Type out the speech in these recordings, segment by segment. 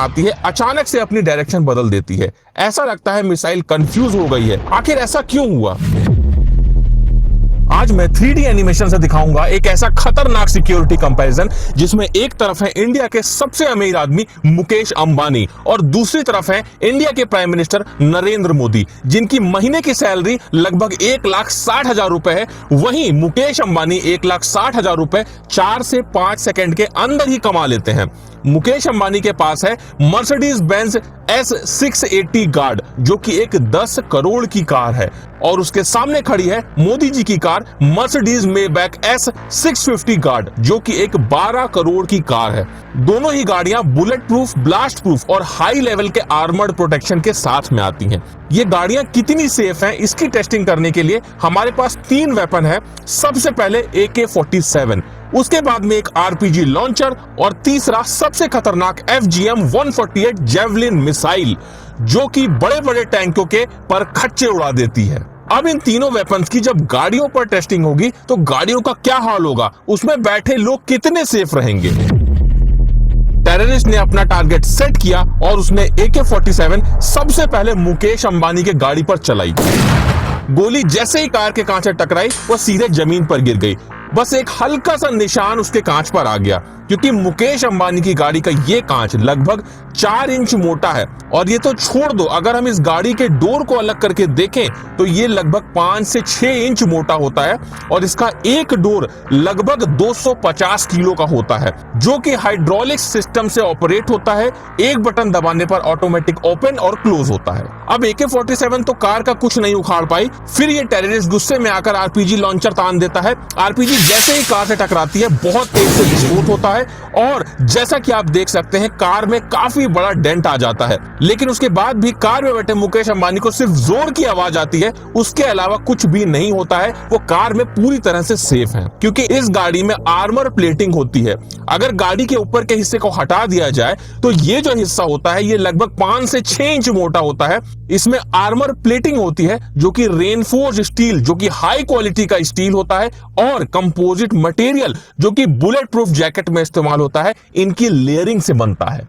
आती है अचानक से अपनी डायरेक्शन बदल देती है। ऐसा लगता है मिसाइल कंफ्यूज हो गई है। आखिर ऐसा क्यों हुआ? आज मैं 3D एनिमेशन से दिखाऊंगा एक ऐसा खतरनाक सिक्योरिटी कंपैरिजन जिसमें एक तरफ है इंडिया के सबसे अमीर आदमी मुकेश अंबानी और दूसरी तरफ है इंडिया के प्राइम मिनिस्टर नरेंद्र मोदी, जिनकी महीने की सैलरी लगभग 1,60,000 रुपए है। वहीं मुकेश अंबानी 1,60,000 रुपए 4 से 5 सेकंड के अंदर ही कमा लेते हैं। मुकेश अंबानी के पास है मर्सिडीज बेंज S680 गार्ड, जो कि एक 10 करोड़ की कार है, और उसके सामने खड़ी है मोदी जी की car Mercedes Maybach S650 guard, जो कि एक 12 करोड़ की कार है। दोनों ही गाड़ियां बुलेट प्रूफ, ब्लास्ट प्रूफ और हाई लेवल के आर्मर्ड प्रोटेक्शन के साथ में आती हैं। ये गाड़ियां कितनी सेफ हैं, इसकी टेस्टिंग करने के लिए हमारे पास 3 वेपन है। सबसे पहले AK-47, उसके बाद में एक RPG लॉन्चर और तीसरा सबसे खतरनाक FGM-148 जेवलिन मिसाइल, जो कि बड़े बड़े टैंकों के पर खच्चे उड़ा देती है। अब इन तीनों वेपन्स की जब गाड़ियों पर टेस्टिंग होगी तो गाड़ियों का क्या हाल होगा, उसमें बैठे लोग कितने सेफ रहेंगे। टेररिस्ट ने अपना टारगेट सेट किया और उसने AK-47 सबसे पहले मुकेश अंबानी के गाड़ी पर चलाई। गोली जैसे ही कार के कांच से टकराई वो सीधे जमीन पर गिर गई। बस एक हल्का सा निशान उसके कांच पर आ गया, क्योंकि मुकेश अंबानी की गाड़ी का ये कांच लगभग 4 इंच मोटा है। और ये तो छोड़ दो, अगर हम इस गाड़ी के डोर को अलग करके देखें तो ये लगभग 5 से 6 इंच मोटा होता है और इसका एक डोर लगभग 250 किलो का होता है, जो कि हाइड्रोलिक सिस्टम से ऑपरेट होता है। एक बटन दबाने पर ऑटोमेटिक ओपन और क्लोज होता है। अब AK-47 तो कार का कुछ नहीं उखाड़ पाई। फिर ये टेररिस्ट गुस्से में आकर RPG लॉन्चर तान देता है। RPG जैसे ही कार से टकराती है बहुत तेज से विस्फोट होता है और जैसा कि आप देख सकते हैं कार में काफी बड़ा डेंट आ जाता है। लेकिन उसके बाद भी कार में बैठे मुकेश अंबानी को सिर्फ जोर की आवाज आती है, उसके अलावा कुछ भी नहीं होता है। वो कार में पूरी तरह से सेफ है, क्योंकि इस गाड़ी में आर्मर प्लेटिंग होती है। अगर गाड़ी के ऊपर के हिस्से को हटा दिया जाए तो ये जो हिस्सा होता है ये लगभग 5 से 6 इंच मोटा होता है। इसमें आर्मर प्लेटिंग होती है जो कि रेनफोर्स स्टील, जो कि हाई क्वालिटी का स्टील होता है, और कंपोजिट मटेरियल जो कि बुलेट प्रूफ जैकेट में इस्तेमाल होता है, इनकी लेयरिंग से बनता है।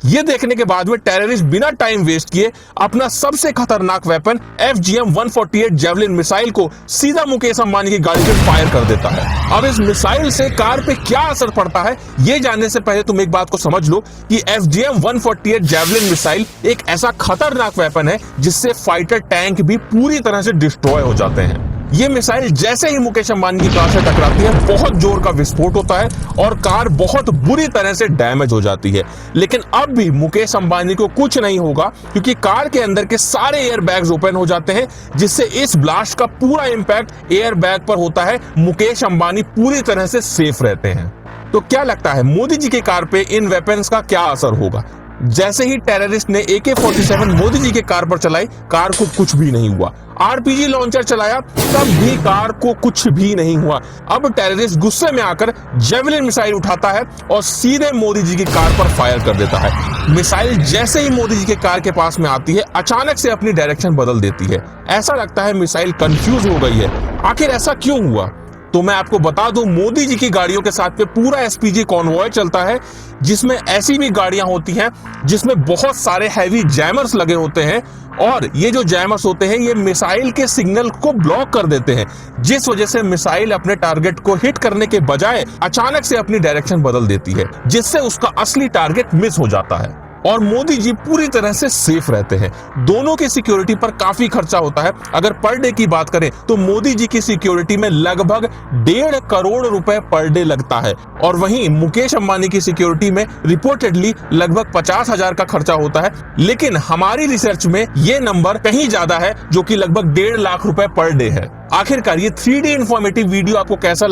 ये देखने के बाद में टेररिस्ट बिना टाइम वेस्ट किए अपना सबसे खतरनाक वेपन FGM-148 जेवलिन मिसाइल को सीधा मुकेश अंबानी की गाड़ी पे फायर कर देता है। अब इस मिसाइल से कार पे क्या असर पड़ता है ये जानने से पहले तुम एक बात को समझ लो कि FGM-148 जेवलिन मिसाइल एक ऐसा खतरनाक वेपन है जिससे फाइटर टैंक भी पूरी तरह से डिस्ट्रॉय हो जाते हैं। ये मिसाइल जैसे ही मुकेश अंबानी की कार से टकराती है बहुत जोर का विस्फोट होता है और कार बहुत बुरी तरह से डैमेज हो जाती है। लेकिन अब भी मुकेश अंबानी को कुछ नहीं होगा, क्योंकि कार के अंदर के सारे एयर बैग्स ओपन हो जाते हैं, जिससे इस ब्लास्ट का पूरा इंपैक्ट एयर बैग पर होता है। मुकेश अंबानी पूरी तरह से सेफ रहते हैं। तो क्या लगता है मोदी जी की कार पे इन वेपन्स का क्या असर होगा? जैसे ही टेररिस्ट ने AK-47 मोदी जी के कार पर चलाई, कार को कुछ भी नहीं हुआ। RPG लॉन्चर चलाया, तब भी कार को कुछ भी नहीं हुआ। अब टेररिस्ट गुस्से में आकर जेवलिन मिसाइल उठाता है और सीधे मोदी जी की कार पर फायर कर देता है। मिसाइल जैसे ही मोदी जी के कार के पास में आती है अचानक से अपनी डायरेक्शन बदल देती है। ऐसा लगता है मिसाइल कंफ्यूज हो गई है। आखिर ऐसा क्यों हुआ? तो मैं आपको बता दूं, मोदी जी की गाड़ियों के साथ में पूरा SPG कॉन्वॉय चलता है, जिसमें ऐसी भी गाड़ियां होती हैं जिसमें बहुत सारे हैवी जैमर्स लगे होते हैं, और ये जो जैमर्स होते हैं ये मिसाइल के सिग्नल को ब्लॉक कर देते हैं, जिस वजह से मिसाइल अपने टारगेट को हिट करने के बजाय अचानक से अपनी डायरेक्शन बदल देती है, जिससे उसका असली टारगेट मिस हो जाता है और मोदी जी पूरी तरह से सेफ रहते हैं। दोनों की सिक्योरिटी पर काफी खर्चा होता है। अगर पर डे की बात करें तो मोदी जी की सिक्योरिटी में लगभग 1.5 करोड़ रुपए पर डे लगता है, और वहीं मुकेश अंबानी की सिक्योरिटी में रिपोर्टेडली लगभग 50,000 का खर्चा होता है। लेकिन हमारी रिसर्च में ये नंबर कहीं ज्यादा है, जो कि लगभग 1.5 लाख रुपए पर डे है। आखिरकार ये 3D इंफॉर्मेटिव वीडियो आपको कैसा